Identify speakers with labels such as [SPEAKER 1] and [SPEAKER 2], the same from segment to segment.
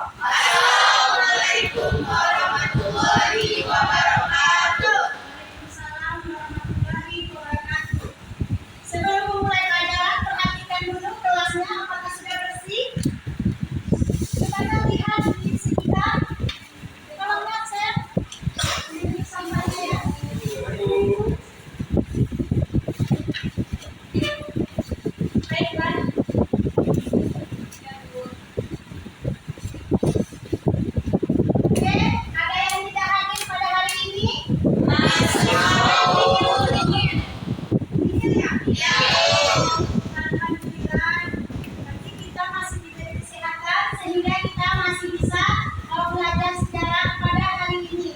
[SPEAKER 1] Assalamualaikum warahmatullahi wabarakatuh.
[SPEAKER 2] Waalaikumsalam warahmatullahi wabarakatuh. Sebelum memulai pelajaran, perhatikan dulu kelasnya apakah sudah bersih. Kita lihat di sekitar. Kalau enggak, saya ini sampahnya ya. Baiklah. Oke, ada yang tidak hadir pada hari ini?
[SPEAKER 1] Masih mau dingin?
[SPEAKER 2] Dingin ya?
[SPEAKER 1] Ya.
[SPEAKER 2] Alhamdulillah, berarti kita masih diberi kesehatan sehingga kita masih bisa belajar sejarah pada hari ini.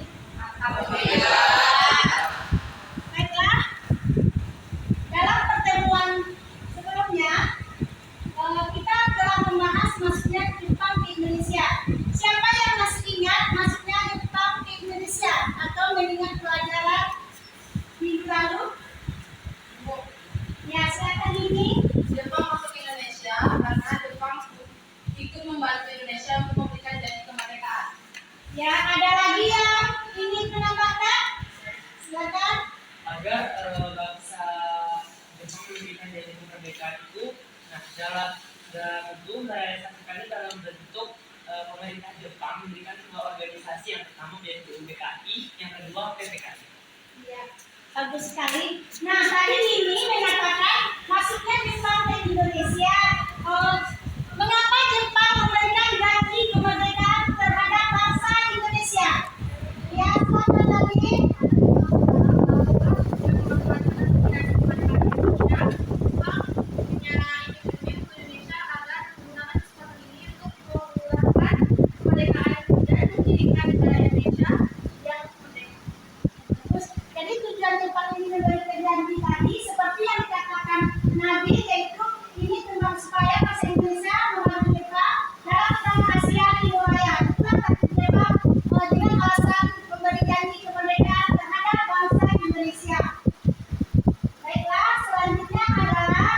[SPEAKER 2] Baiklah, dalam pertemuan sebelumnya kita telah membahas masuknya Jepang ke Indonesia. Siapa yang masih ingat masuknya Jepang ke Indonesia atau mengingat pelajaran minggu lalu? Ya, silakan ini.
[SPEAKER 1] Jepang masuk Indonesia karena Jepang ikut membantu Indonesia untuk memberikan janji kemerdekaan.
[SPEAKER 2] Ya, ada lagi yang ingin menambahkan? Silakan.
[SPEAKER 3] Agar bangsa Jepang memberikan janji kemerdekaan itu, nah dalam itu merayakan sekali dalam bentuk pemerintah Jepang memberikan sebuah organisasi, yang pertama yaitu UBKI, yang kedua PPKI.
[SPEAKER 2] Ya, bagus sekali. Nah, tadi ini mengatakan masuknya Jepang ke Indonesia. Mengapa Jepang memberikan janji kemerdekaan terhadap bangsa Indonesia? Ya, silakan lagi. Terus, jadi tujuan Jepang ini memberikan janji tadi seperti yang dikatakan Nabi, yaitu ini tentang supaya bangsa Indonesia membantu Jepang dalam perang Asia Timur Raya. Itulah Jepang dengan alasan memberi janji kemerdekaan terhadap bangsa Indonesia. Baiklah, selanjutnya adalah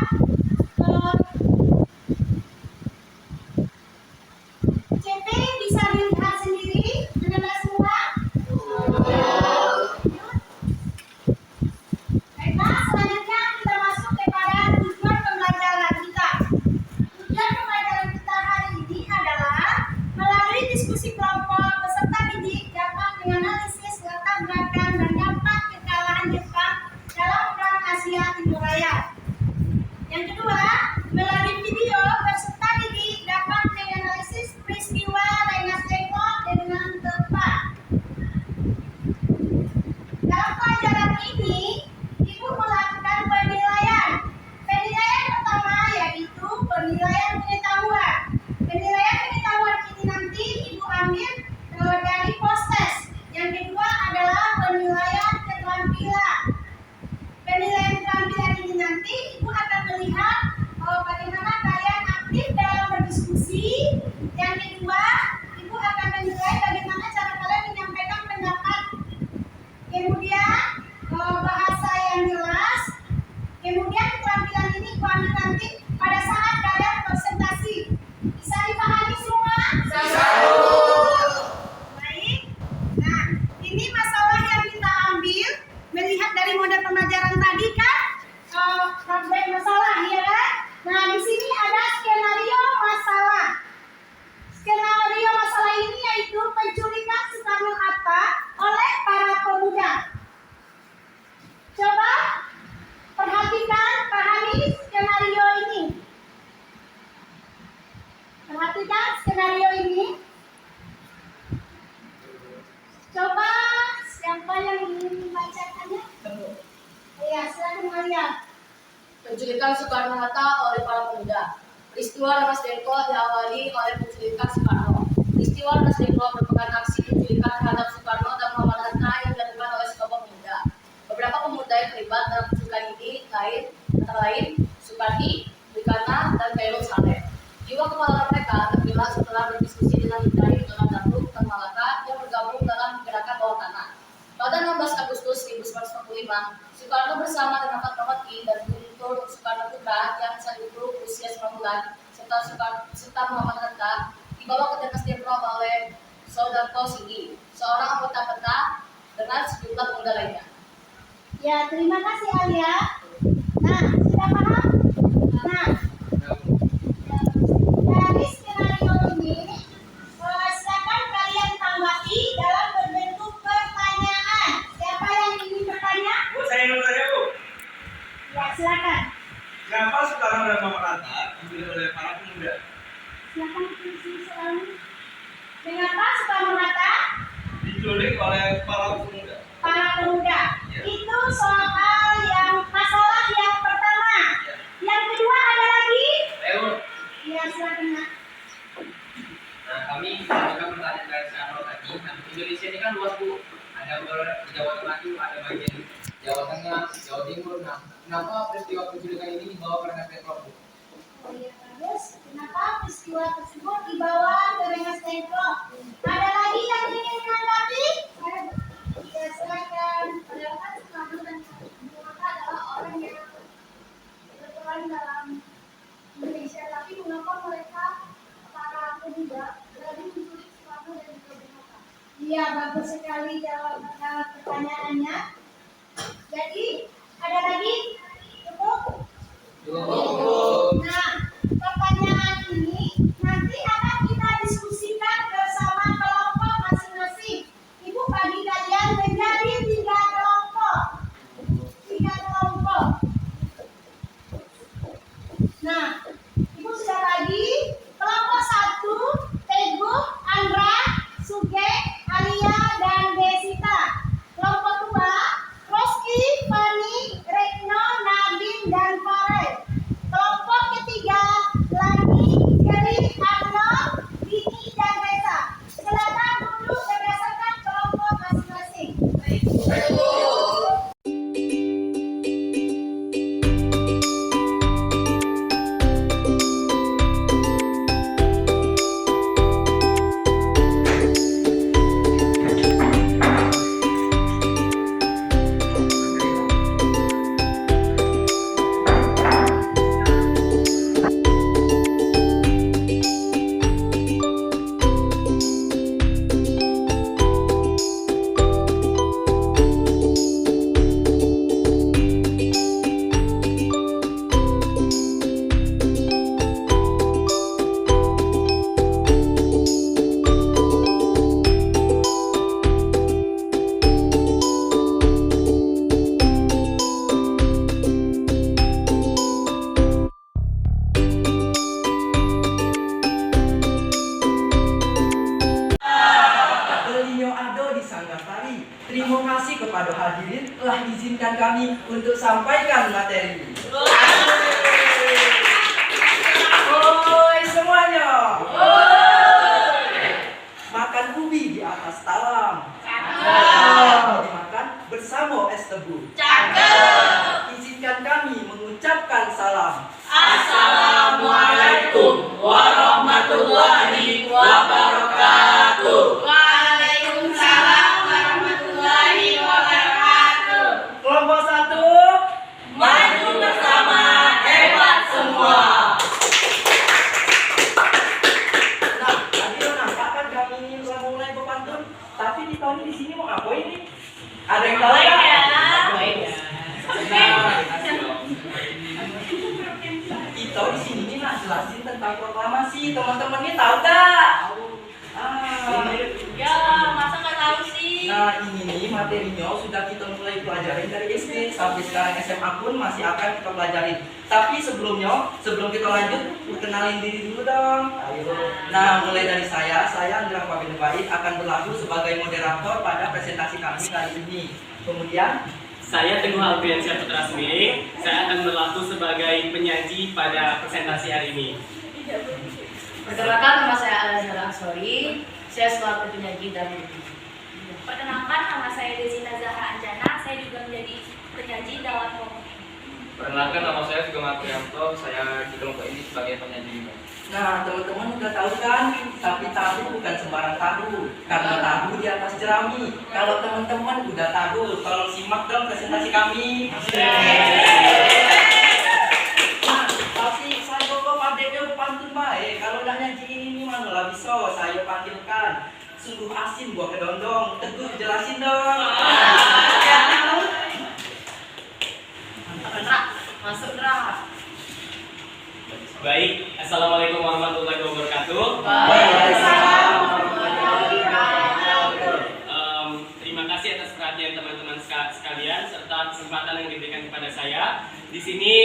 [SPEAKER 2] CP bisa dilihat sendiri dengan semua. Baiklah, selanjutnya kita masuk kepada tujuan pembelajaran kita. Tujuan pembelajaran kita hari ini adalah melalui diskusi kelompok peserta didik dapat menganalisis latar belakang dan dampak kekalahan Jepang dalam perang Asia Timur Raya. Yang kedua, melalui video peserta didik dapat menganalisis peristiwa Rengas Dengklok dengan tepat. Dalam pelajaran ini, Ibu melakukan penilaian. Penilaian pertama yaitu penilaian pengetahuan. Penilaian pengetahuan ini nanti Ibu ambil dari post-test. Yang kedua adalah penilaian keterampilan. Penilaian keterampilan ini nanti Ibu akan melihat bagaimana kalian aktif dalam berdiskusi. Yang kedua, Ibu akan menilai bagaimana cara kalian menyampaikan pendapat. Kemudian bahasa yang jelas. Kemudian keterampilan ini Ibu ambil nanti pada saat kalian presentasi. Bisa dipahami semua? Baik. Nah, ini masalah yang kita ambil melihat dari model pembelajaran tadi kan, problem masalah ya kan? Nah, di sini ada skenario masalah. Skenario masalah ini yaitu penculikan Soekarno-Hatta oleh para pemuda. Coba perhatikan, pahami skenario ini. Perhatikan skenario ini. Coba siapa yang ingin membacakannya? Ya, silakan Maria.
[SPEAKER 1] Penculikan Soekarno-Hatta oleh para pemuda. Peristiwa Rengas Dengklok diawali oleh penculikan Soekarno. Peristiwa Rengas Dengklok merupakan aksi penculikan terhadap Soekarno dan Muhammad Hatta yang dilakukan oleh sekelompok pemuda. Beberapa pemuda yang terlibat dalam penculikan ini antara lain Soekardi, Wikana, dan Kairul Saleh. Jiwa kepala mereka terbelah setelah berdiskusi dengan Hidayat Donald Datuk dan Malaka yang bergabung dalam gerakan bawah tanah. Pada 16 Agustus 1945, Soekarno bersama dengan Fatmawati dan Guntur Soekarno Putra yang saat itu usia 9 bulan serta Muhammad Hatta dibawa ke Dinas Depro oleh Saudara Singgi, seorang anggota peta dengan sejumlah pemuda lainnya.
[SPEAKER 2] Ya, terima kasih Alia. Nah, sudah paham? Nah, dari skenario ini, silakan kalian tambahkan dalam berbentuk pertanyaan. Siapa yang ingin bertanya?
[SPEAKER 3] Bu, saya yang bertanya, Bu.
[SPEAKER 2] Ya, silakan.
[SPEAKER 3] Kenapa sekarang Dharma Rata dipilih oleh para pemuda?
[SPEAKER 2] Silakan isi soalnya. Mengapa Soekarno-Hatta
[SPEAKER 3] Diculik oleh para pemuda.
[SPEAKER 2] para pemuda?
[SPEAKER 3] Ya.
[SPEAKER 2] Itu soal yang masalah yang pertama.
[SPEAKER 3] Ya.
[SPEAKER 2] Yang kedua ada lagi?
[SPEAKER 3] Ayo, Bu.
[SPEAKER 2] Ya, silakan. Nak.
[SPEAKER 4] Nah, kami mengajukan pertanyaan dari Soekarno tadi. Nah, Indonesia ini kan luas, Bu. Ada beberapa Jawa Tengah itu, ada bagian Jawa Tengah, Jawa Timur. Nah, kenapa peristiwa penculikan ini dibawa ke Rengas Dengklok, Bu?
[SPEAKER 2] Oh iya, bagus. Kenapa peristiwa tersebut dibawa ke Rengas Dengklok? Ada lagi yang ingin menanggapi? Ya, silakan. Padahal kan Soekarno dan Hatta adalah orang yang berperan dalam Indonesia, tapi mengapa mereka para pemuda berani menculik Soekarno dan juga Bung Hatta? Iya, bagus sekali jawaban pertanyaannya. Jadi, ada lagi? Cukup? Nah, pertanyaan ini nanti akan kita diskusikan bersama kelompok masing-masing. Ibu bagi kalian menjadi 3 kelompok. 3 kelompok. Nah, Ibu sudah bagi kelompok 1, Teguh, Andra, Suge, Alia, dan Desita. Kelompok 2, Roski, Fani, Retno, Nadine, dan Farel. Kelompok ketiga, Lani, Geri, Arnold, Dini, dan Reza. Silakan duduk berdasarkan kelompok masing-masing.
[SPEAKER 5] Belinyo Ado di Sanggasari. Terima kasih kepada hadirin telah izinkan kami untuk sampaikan materi. Oi semuanya. Makan ubi di atas talam. Dimakan bersama es tebu. Izinkan kami mengucapkan salam.
[SPEAKER 6] Assalamualaikum warahmatullahi wabarakatuh. Waalaikumsalam warahmatullahi wabarakatuh.
[SPEAKER 5] Kelompok 1,
[SPEAKER 6] Maju bersama, hebat semua.
[SPEAKER 5] Nah, tadi lo nampak kan kami ini udah mulai berpantun, tapi di tahun di sini mau apa ini? Ada yang tahu nggak? Kita di sini nih nak jelasin tentang proklamasi. Teman-teman ini tahu nggak?
[SPEAKER 6] Ya, masa nggak tahu sih?
[SPEAKER 5] Nah ini nih materinya sudah kita mulai pelajarin dari SD sampai sekarang SMA pun masih akan kita pelajarin. Tapi sebelum kita lanjut, kenalin diri dulu dong. Nah mulai dari saya Andra Fabien Baik akan berlaku sebagai moderator pada presentasi kami kali ini. Kemudian
[SPEAKER 7] Saya Teguh Alfiansyah Putra Sembiring. Saya akan berlaku sebagai penyaji pada presentasi hari ini.
[SPEAKER 1] Perkenalkan, nama saya Al-Azhar Ansori. Saya selaku penyaji dan penyaji.
[SPEAKER 8] Perkenalkan, nama saya Desita Zahra Anjana. Saya juga menjadi penyaji dalam kelompok ini.
[SPEAKER 4] Perkenalkan, nama saya Sugeng Aprianto. Saya di kelompok ini sebagai penyaji.
[SPEAKER 5] Nah, teman-teman udah tahu kan, tapi tahu bukan sembarang tahu, karena tahu di atas jerami. Kalau teman-teman udah tahu, tolong simak dong presentasi kami. Nah, tapi saya bawa padeknya pantun baik. Kalau udah nyanyi ini mana lah bisa. sungguh asin buah kedondong. Teguh jelasin dong.
[SPEAKER 6] Masuk Ra.
[SPEAKER 7] Baik, Assalamualaikum warahmatullahi wabarakatuh. Terima kasih atas perhatian teman-teman sekalian serta kesempatan yang diberikan kepada saya. Di sini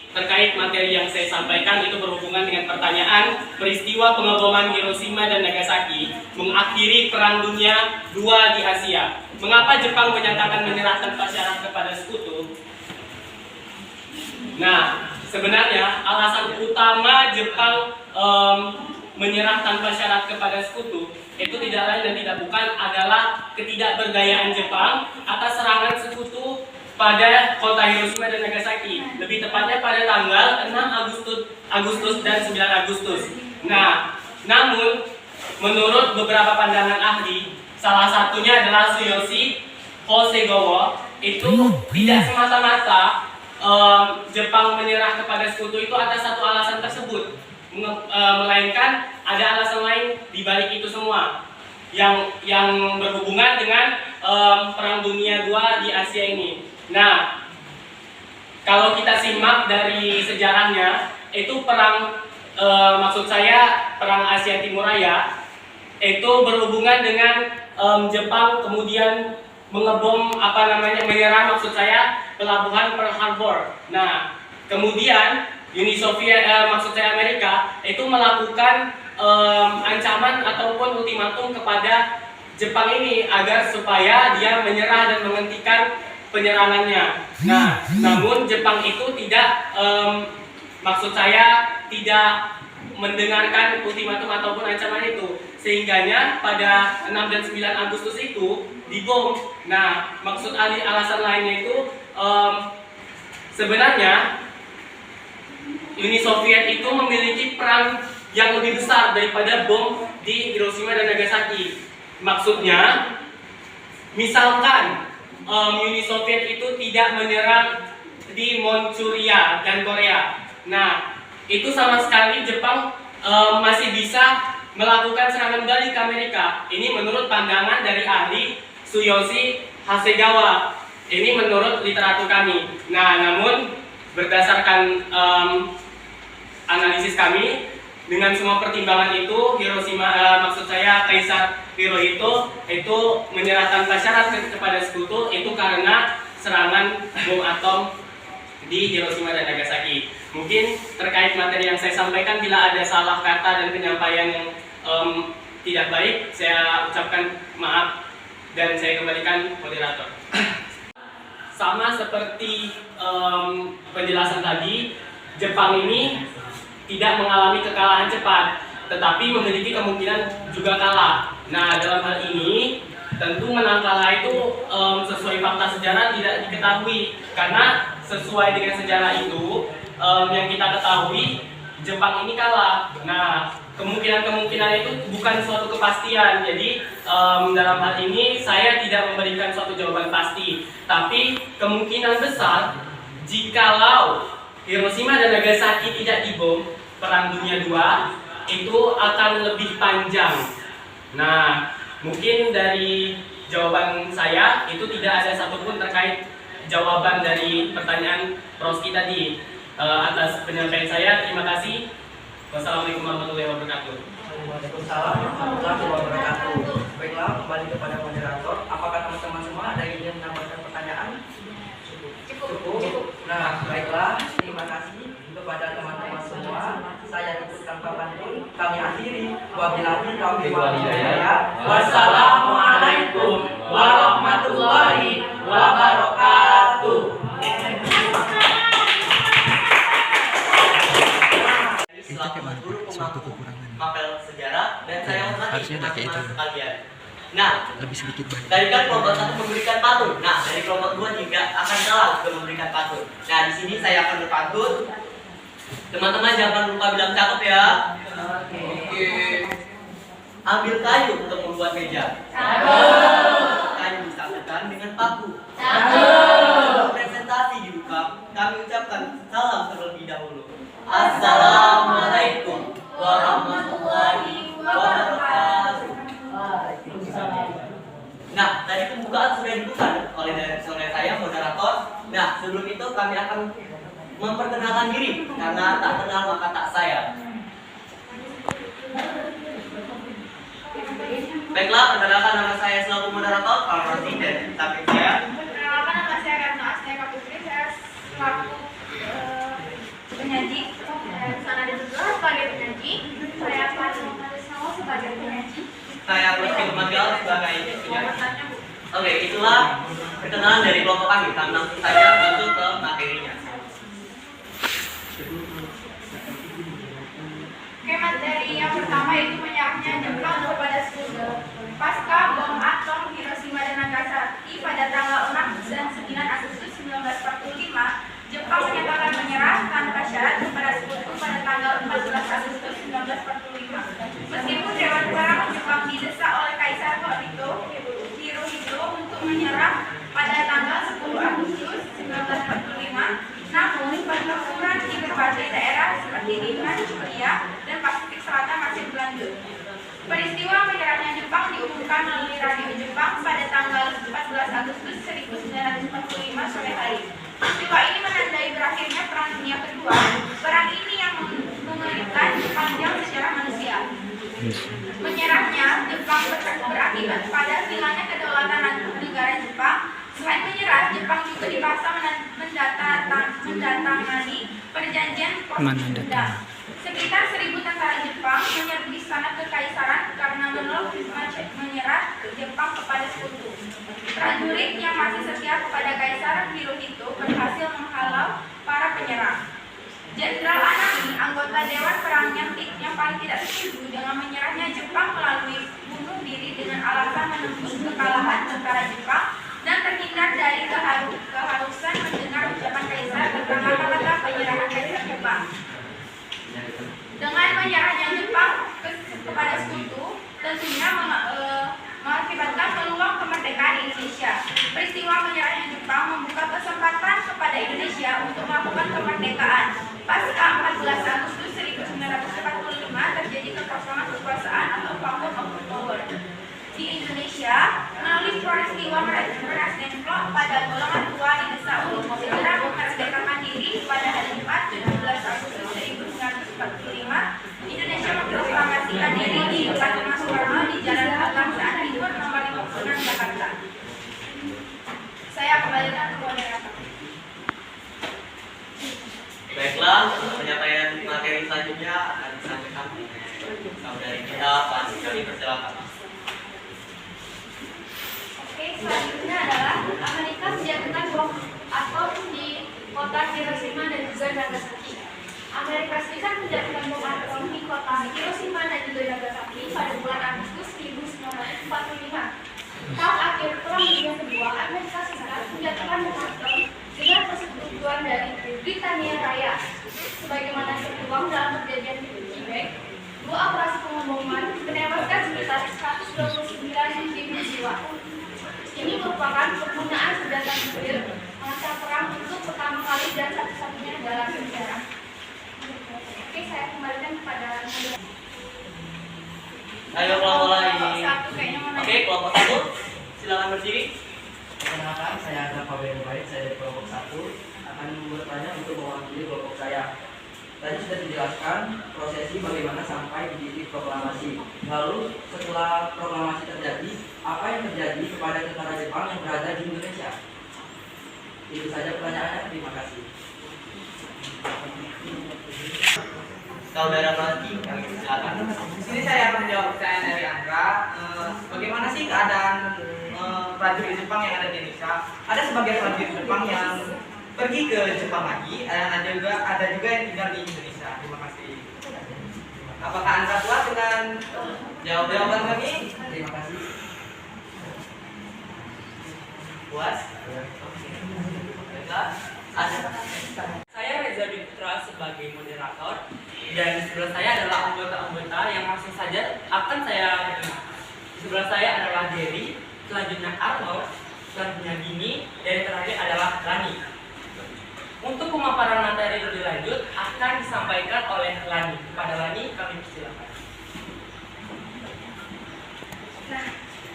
[SPEAKER 7] terkait materi yang saya sampaikan itu berhubungan dengan pertanyaan peristiwa pengeboman Hiroshima dan Nagasaki mengakhiri Perang Dunia II di Asia. Mengapa Jepang menyatakan menyerah tanpa syarat kepada sekutu? Nah, sebenarnya alasan utama Jepang menyerah tanpa syarat kepada sekutu itu tidak lain dan tidak bukan adalah ketidakberdayaan Jepang atas serangan sekutu pada kota Hiroshima dan Nagasaki, lebih tepatnya pada tanggal 6 Agustus dan 9 Agustus. Nah, namun menurut beberapa pandangan ahli, salah satunya adalah Tsuyoshi Hosegawa, itu tidak semata-mata Jepang menyerah kepada sekutu itu atas satu alasan tersebut, melainkan ada alasan lain di balik itu semua yang berhubungan dengan Perang Dunia II di Asia ini. Nah, kalau kita simak dari sejarahnya, itu maksud saya perang Asia Timur Raya itu berhubungan dengan Jepang kemudian mengebom menyerah maksud saya pelabuhan Pearl Harbor. Nah, kemudian Uni Soviet maksud saya Amerika itu melakukan ancaman ataupun ultimatum kepada Jepang ini agar supaya dia menyerah dan menghentikan penyerangannya. Nah, namun Jepang itu tidak maksud saya tidak mendengarkan ultimatum ataupun ancaman itu, sehingganya pada 6 dan 9 Agustus itu dibom. Nah, maksud alasan lainnya itu sebenarnya Uni Soviet itu memiliki peran yang lebih besar daripada bom di Hiroshima dan Nagasaki. Maksudnya, misalkan Uni Soviet itu tidak menyerang di Manchuria dan Korea. Nah, itu sama sekali Jepang masih bisa melakukan serangan balik ke Amerika. Ini menurut pandangan dari ahli Tsuyoshi Hasegawa. Ini menurut literatur kami. Nah, namun berdasarkan analisis kami, dengan semua pertimbangan itu, Hiroshima maksud saya Kaisar Hirohito itu menyerah tanpa syarat kepada sekutu itu karena serangan bom atom di Hiroshima dan Nagasaki. Mungkin terkait materi yang saya sampaikan, bila ada salah kata dan penyampaian yang tidak baik, saya ucapkan maaf dan saya kembalikan moderator. Sama seperti penjelasan tadi, Jepang ini tidak mengalami kekalahan cepat, tetapi memiliki kemungkinan juga kalah. Nah, dalam hal ini tentu menang kalah itu sesuai fakta sejarah tidak diketahui, karena sesuai dengan sejarah itu yang kita ketahui Jepang ini kalah. Nah, kemungkinan itu bukan suatu kepastian. Jadi dalam hal ini saya tidak memberikan suatu jawaban pasti, tapi kemungkinan besar jikalau Hiroshima dan Nagasaki tidak dibom, Perang Dunia II itu akan lebih panjang. Nah, mungkin dari jawaban saya itu tidak ada satupun terkait jawaban dari pertanyaan Roski tadi. Atas penyampaian saya, terima kasih. Wassalamualaikum warahmatullahi wabarakatuh.
[SPEAKER 5] Waalaikumsalam warahmatullahi wabarakatuh. Baiklah, kembali kepada moderator. Apakah teman-teman semua ada yang ingin menambahkan pertanyaan? Cukup. Nah, baiklah, terima kasih kepada teman-teman semua. Saya tutup tanpa pantun. Kami akhiri. Wabillahi taufiq wal hidayah. Wassalamualaikum warahmatullahi wabarakatuh.
[SPEAKER 9] Suatu kekurangan.
[SPEAKER 5] Mapel sejarah dan saya hormati
[SPEAKER 9] Harusnya nggak kayak itu.
[SPEAKER 5] sekalian. Nah,
[SPEAKER 9] Lebih sedikit banyak.
[SPEAKER 5] dari kan kelompok 1 memberikan pantun. Nah, dari kelompok 2 juga akan salah untuk memberikan pantun. Nah, di sini saya akan berpantun. Teman-teman jangan lupa bilang cakep ya. Oke. Ambil kayu untuk membuat meja. Kayu disatukan dengan paku. Presentasi dibuka. Kami ucapkan salam terlebih dahulu. Assalamualaikum warahmatullahi wabarakatuh. itu pembukaan sudah dibuka oleh saya moderator. Nah, sebelum itu kami akan memperkenalkan diri karena tak kenal maka tak sayang. Baiklah, perkenalkan nama saya selaku moderator Pak Rossi dan samping saya.
[SPEAKER 8] Perkenalkan nama saya Retno Astika Putri, saya selaku penyaji. Sana ada juga sebagai penyaji. Saya Fatima Marisnawa sebagai penyaji.
[SPEAKER 5] Saya Rizky Magal sebagai penyaji. Oke, itulah perkenalan dari kelompok kami. Kami langsung saja masuk ke materinya.
[SPEAKER 8] Oke, materi yang pertama itu menyerahnya Jepang kepada Sekutu. Pasca bom atom Hiroshima dan Nagasaki pada tanggal 6 dan 9 Agustus 1945, Jepang menyatakan menyerah tanpa syarat kepada Sekutu pada tanggal 14 Agustus 1945. Meskipun Dewan Perang Jepang didesak oleh Kaisar Hirohito untuk menyerah pada tanggal 10 Agustus 1945, namun pertempuran di berbagai daerah seperti Iran, Korea, dan Pasifik Selatan masih berlanjut. Peristiwa menyerahnya Jepang diumumkan melalui radio Jepang pada tanggal 14 Agustus 1945 sore hari. Peristiwa ini menandai berakhirnya Perang Dunia Kedua. Perang ini yang mengerikan sepanjang sejarah manusia. Menyerahnya Jepang berakibat pada hilangnya kedaulatan negara Jepang. Selain menyerah, Jepang juga dipaksa mendatangani perjanjian Potsdam. Sekitar 1.000 tentara Jepang menyerbu istana kekaisaran karena menolak menyerah Jepang kepada Sekutu. Prajurit yang masih setia kepada Kaisar Hirohito berhasil menghalau para penyerang. Jenderal Anami, anggota Dewan Perang yang paling tidak setuju dengan menyerahnya Jepang melalui bunuh diri dengan alasan menembus kekalahan tentara Jepang dan terhindar dari keharusan mendengar ucapan Kaisar tentang kata-kata penyerahan Kaisar Jepang. Dengan menyerahnya Jepang kepada Sekutu, tentunya mengakibatkan peluang kemerdekaan Indonesia. Peristiwa menyerahnya Jepang membuka kesempatan kepada Indonesia untuk melakukan kemerdekaan. Pasca 14 Agustus 1945 terjadi kekosongan kekuasaan atau vacuum of power di Indonesia. Melalui peristiwa Meras Dengklok pada golongan tua didesak untuk segera memerdekakan diri pada hari Jumat 17 Agustus 1945. Indonesia memproklamasikan diri di depan Rumah Soekarno di Jalan Kebangsaan Timur nomor 56 Jakarta. Saya kembalikan ke moderator.
[SPEAKER 5] Baiklah, penyampaian materi selanjutnya akan disampaikan oleh saudari kita Pak Sisoni, persilakan.
[SPEAKER 8] Oke, selanjutnya adalah Amerika menjatuhkan bom atom di kota Hiroshima dan juga Nagasaki. Amerika Serikat menjatuhkan bom atom di kota Hiroshima dan juga Nagasaki pada bulan Agustus 1945. Tahun akhir Perang Dunia Kedua, Amerika Serikat menjatuhkan bom atom dengan persetujuan dari Britania Raya. Sebagaimana tertuang dalam perjanjian Quebec, dua operasi pengeboman menewaskan sekitar 129.000 jiwa. Ini merupakan penggunaan senjata nuklir masa perang untuk pertama kali dan satu-satunya dalam sejarah. Oke, saya kembalikan kepada moderator.
[SPEAKER 5] Ayo kelompok lain.
[SPEAKER 8] Satu kayaknya mau
[SPEAKER 5] Oke, kelompok 1, silakan berdiri.
[SPEAKER 9] Perkenalkan, saya ada Pak Baik, saya dari kelompok 1 akan bertanya untuk mewakili kelompok saya. Tadi sudah dijelaskan prosesi bagaimana sampai di titik proklamasi. Lalu setelah proklamasi terjadi, apa yang terjadi kepada tentara Jepang yang berada di Indonesia? Itu saja pertanyaannya. Terima kasih.
[SPEAKER 5] Saudara Rossi, silakan.
[SPEAKER 4] Di sini saya akan menjawab pertanyaan dari Andra. Bagaimana sih keadaan prajurit Jepang yang ada di Indonesia? Ada sebagian prajurit Jepang yang pergi ke Jepang lagi, ada juga yang tinggal di Indonesia. Terima kasih. Apakah Andra puas dengan jawaban kami?
[SPEAKER 5] Terima kasih. Puas? Baiklah.
[SPEAKER 7] Saya Reza Dutra sebagai moderator dan di sebelah saya adalah anggota-anggota yang langsung saja akan saya kenal. Di sebelah saya adalah Dery, selanjutnya Arnold, selanjutnya Dini, dan terakhir adalah Lani. Untuk pemaparan materi lebih lanjut akan disampaikan oleh Lani. Kepada Lani kami persilakan.
[SPEAKER 2] Nah,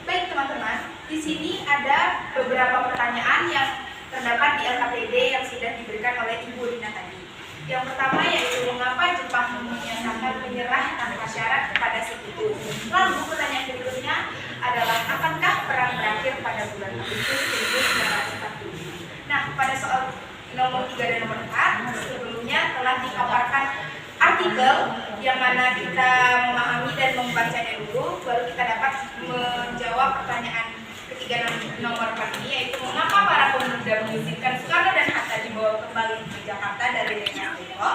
[SPEAKER 2] baik teman-teman,
[SPEAKER 8] Di sini ada beberapa pertanyaan yang terdapat di LKPD yang sudah diberikan oleh Ibu Rina tadi. Yang pertama yaitu mengapa Jepang menyatakan menyerah tanpa syarat kepada sekutu. Lalu pertanyaan berikutnya adalah akankah perang berakhir pada bulan Agustus 1945? Nah, pada soal nomor 3 dan nomor 4 sebelumnya telah dipaparkan artikel yang mana kita memahami dan membacanya dulu, baru kita dapat menjawab pertanyaan ketiga nomor 4 ini, yaitu mengapa para pemuda mengizinkan Soekarno dan Hatta dibawa kembali ke Jakarta dari Nyawa.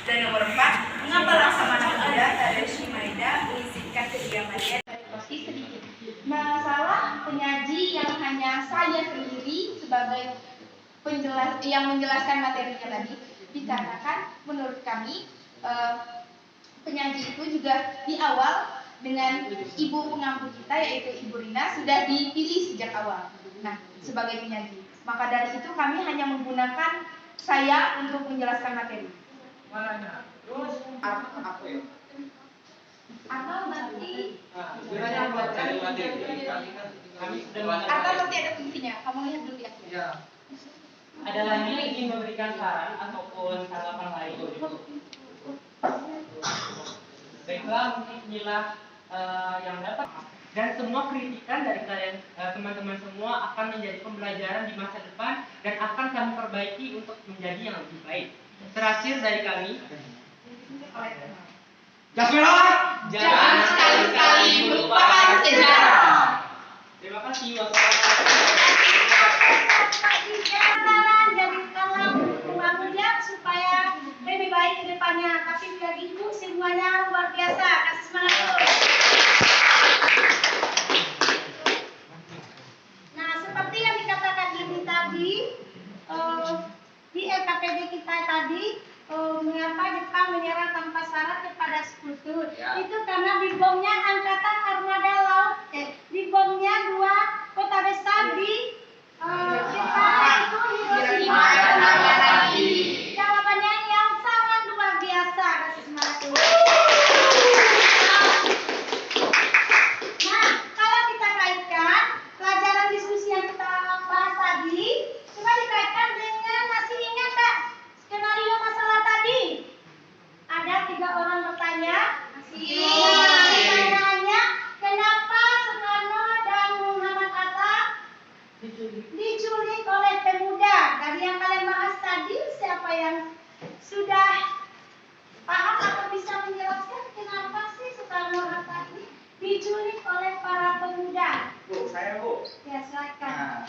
[SPEAKER 8] Dan nomor 4, mengapa Laksamana Muda Tadashi Maeda mengizinkan kediamannya dari posisi sedikit. Masalah penyaji yang hanya saya sendiri sebagai yang menjelaskan materinya tadi, dikarenakan menurut kami penyaji itu juga di awal dengan ibu pengampu kita yaitu Ibu Rina sudah dipilih sejak awal. Nah, sebagai penyaji. Maka dari itu kami hanya menggunakan saya untuk menjelaskan materi.
[SPEAKER 4] Mananya? Terus apa ya?
[SPEAKER 8] Atau nanti
[SPEAKER 7] Atau
[SPEAKER 8] nanti ada fungsinya. Kamu lihat dulu ya.
[SPEAKER 4] Iya.
[SPEAKER 7] ada lagi yang ingin memberikan saran ataupun tanggapan lain? Baiklah, mungkin inilah yang dapat, dan semua kritikan dari kalian teman-teman semua akan menjadi pembelajaran di masa depan dan akan kami perbaiki untuk menjadi yang lebih baik. Terakhir dari kami,
[SPEAKER 8] Jangan sekali-kali melupakan sejarah.
[SPEAKER 7] terima kasih. Wassalamualaikum.
[SPEAKER 2] Jadi kalau membangunnya supaya lebih baik ke depannya. Tapi biar itu semuanya luar biasa. Kasih semangat terus. Nah, seperti yang dikatakan ini tadi, di LKPD kita tadi, mengapa Jepang menyerah tanpa syarat kepada sekutu? Itu karena di bomnya Angkatan Armada Laut, di bomnya 2 kota besar di Jepang itu Hiroshima dan Nagasaki. Jawabannya yang sangat luar biasa. Kasih semangat dulu. Nah, kalau kita kaitkan pelajaran diskusi yang kita bahas tadi, coba dikaitkan dengan, masih ingat tak skenario masalah tadi? Ada 3 orang bertanya. Pertanyaannya, kenapa Soekarno dan Muhammad Hatta diculik oleh pemuda? Dari yang kalian bahas tadi, siapa yang sudah paham atau bisa menjelaskan kenapa sih Soekarno Hatta ini diculik oleh para pemuda?
[SPEAKER 5] Bu, saya Bu.
[SPEAKER 2] Ya, silakan.
[SPEAKER 5] Nah,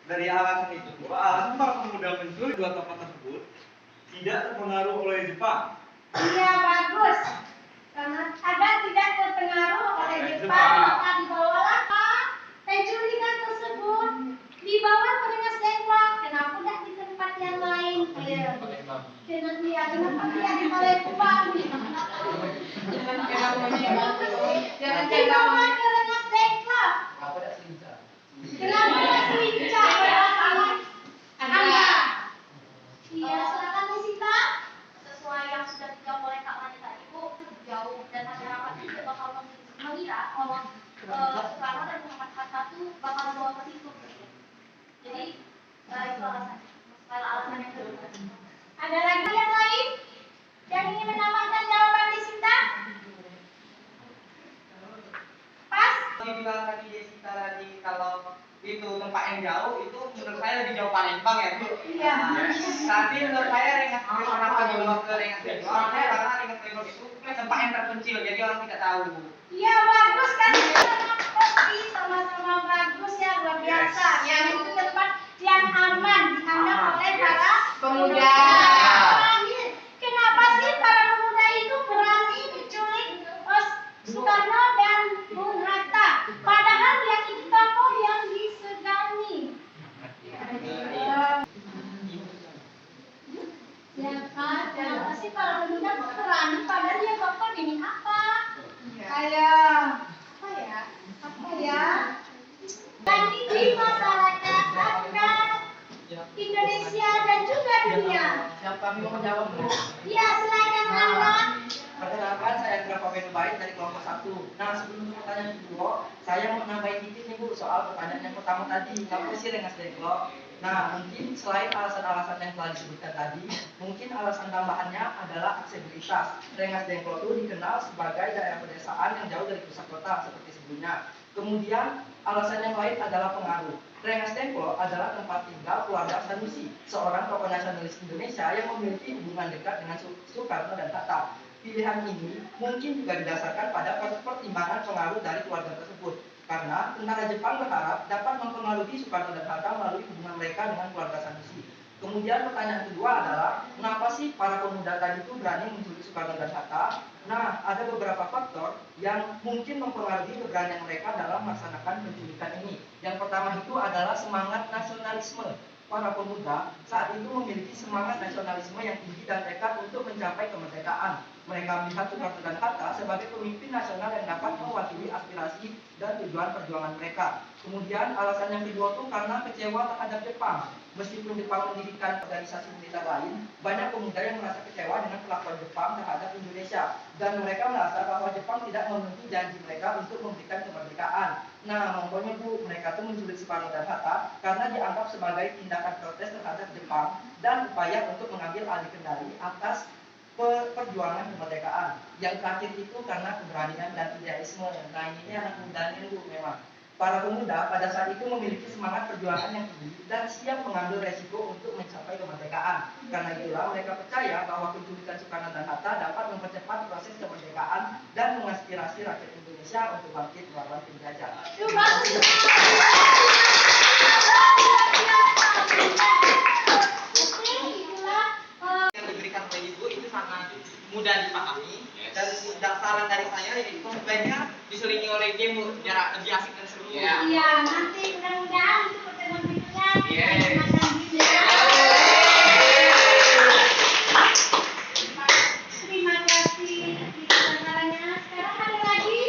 [SPEAKER 5] dari alasan itu, Bu, alasan para pemuda menculik 2 tokoh tersebut tidak terpengaruh oleh Jepang.
[SPEAKER 2] Iya, bagus. Karena agar tidak terpengaruh oleh Jepang, maka dibawalah penculikan tersebut dibawa ke Rengas Dengklok. Kenapa tidak di tempat yang lain? Kenapa tidak di Palembang? Dibawa ke Rengas Dengklok. Kenapa tidak Selincah? Anda. Iya, silakan Nisita.
[SPEAKER 1] Sesuai yang sudah dijawab oleh Kak Mani tadi, Bu, jauh dan masyarakat juga bakal mengira kalau Soekarno dan Muhammad Hatta itu bakal bawa ke situ. Jadi itu alasannya. Alasan yang kedua.
[SPEAKER 2] Ada lagi yang lain yang ingin menambahkan jawaban Nisita? Pas?
[SPEAKER 5] Dibilang tadi Jessica tadi kalau itu tempat yang jauh, itu menurut saya lebih jauh Palembang ya Bu.
[SPEAKER 2] Iya.
[SPEAKER 5] Tapi menurut saya Rengas kenapa dibawa ke Rengas Dengklok? Karena Rengas Dengklok itu tempat yang terpencil, jadi orang tidak tahu.
[SPEAKER 2] Iya, bagus kan? Kopi sama-sama bagus ya, luar biasa. Yang itu tempat yang aman dianggap oleh para pemuda. Kenapa sih para pemuda itu berani menculik Soekarno dan Bung Hatta? Padahal yang itu tokoh yang disegani. Ya kan? Kenapa sih para pemuda kok berani? Padahal dia tokoh ini apa? Kayak apa ya? Dan di masyarakat akan Indonesia dan juga dunia.
[SPEAKER 5] Yang kami mau menjawab Bu.
[SPEAKER 2] Ya, silakan Anda.
[SPEAKER 9] Perkenalkan, saya Andra Pabenu Baik dari kelompok 1. Nah, sebelum pertanyaan kedua, saya mau nambahin dikit nih Bu. soal pertanyaan yang pertama tadi, apa sih Rengas Dengklok? Nah, mungkin selain alasan-alasan yang telah disebutkan tadi, mungkin alasan tambahannya adalah aksesibilitas. Rengas Dengklok itu dikenal sebagai daerah pedesaan yang jauh dari pusat kota seperti sebelumnya. Kemudian alasan yang lain adalah pengaruh. Rengas Dengklok adalah tempat tinggal keluarga Sanusi, seorang tokoh nasionalis Indonesia yang memiliki hubungan dekat dengan Soekarno dan Hatta. Pilihan ini mungkin juga didasarkan pada pertimbangan pengaruh dari keluarga tersebut, karena tentara Jepang berharap dapat mempengaruhi Soekarno dan Hatta melalui hubungan mereka dengan keluarga Sanusi. Kemudian pertanyaan kedua adalah, mengapa sih para pemuda tadi itu berani menculik Soekarno dan Hatta? Nah, ada beberapa faktor yang mungkin mempengaruhi keberanian mereka dalam melaksanakan penculikan ini. Yang pertama itu adalah semangat nasionalisme. Para pemuda saat itu memiliki semangat nasionalisme yang tinggi dan tekad untuk mencapai kemerdekaan. Mereka melihat Soekarno dan Hatta sebagai pemimpin nasional yang dapat mewakili aspirasi dan tujuan perjuangan mereka. Kemudian alasan yang kedua itu karena kecewa terhadap Jepang. Meskipun Jepang mendirikan organisasi militer lain, banyak pemuda yang merasa kecewa dengan perlakuan Jepang terhadap Indonesia. Dan mereka merasa bahwa Jepang tidak memenuhi janji mereka untuk memberikan kemerdekaan. Nah, makanya Bu, mereka tuh menculik Soekarno dan Hatta karena dianggap sebagai tindakan protes terhadap Jepang dan upaya untuk mengambil alih kendali atas perjuangan kemerdekaan. Yang terakhir itu karena keberanian dan idealisme. Nah, ini anak mudanya Bu memang. Para pemuda pada saat itu memiliki semangat perjuangan yang tinggi dan siap mengambil resiko untuk mencapai kemerdekaan. Karena itulah mereka percaya bahwa penculikan Soekarno dan Hatta dapat mempercepat proses kemerdekaan dan mengaspirasi rakyat Indonesia untuk bangkit melawan penjajah.
[SPEAKER 5] Yang diberikan oleh Ibu itu sangat mudah dipahami, dan saran dari saya yaitu sebaiknya diselingi oleh game jarak lebih asik dan seru.
[SPEAKER 2] Iya, nanti mudah-mudahan untuk pertemuan berikutnya
[SPEAKER 4] Yes.
[SPEAKER 2] makan gila. Terima kasih kesabarannya. Sekarang ada lagi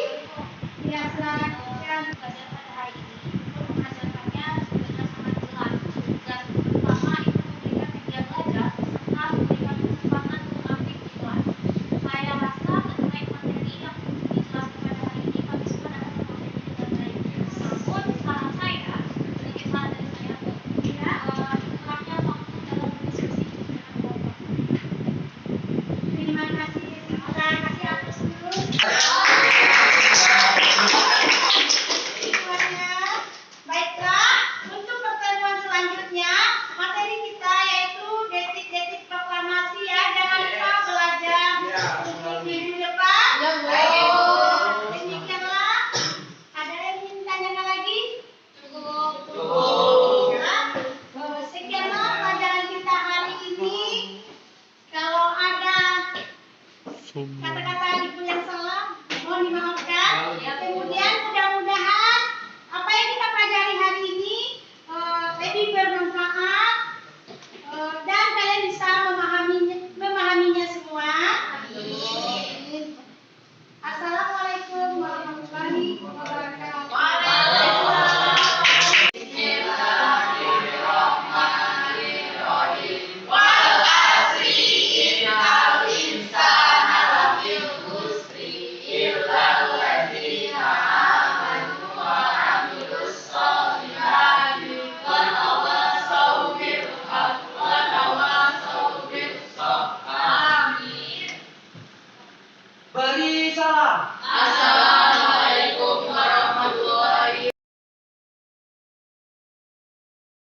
[SPEAKER 2] yang selanjutnya
[SPEAKER 1] Pelajaran pada hari ini untuk mengajarkannya sebenarnya sangat jelas dan pertama itu memberikan media belajar serta memberikan kesempatan untuk aktif di kelas. Saya rasa terkait materi yang dijelaskan pada hari ini kami semua dapat memahami dengan baik. Namun saran saya, sedikit saran dari saya, kurangnya waktu dalam berdiskusi dengan kelompok.
[SPEAKER 2] terima kasih atas seluruh semuanya. Baiklah, untuk pertemuan selanjutnya materi kita yaitu detik-detik proklamasi ya. Jangan lupa belajar minggu depan. Demikianlah. Ada yang ingin ditanyakan lagi? Cukup. Sekianlah pelajaran kita hari ini. Kalau ada kata-kata ibu yang salah, mohon dimaafkan. Kemudian mudah-mudahan apa yang kita pelajari hari ini lebih bermanfaat dan kalian bisa memahaminya semua. Amin. Assalamualaikum warahmatullahi wabarakatuh.
[SPEAKER 5] Beri salam.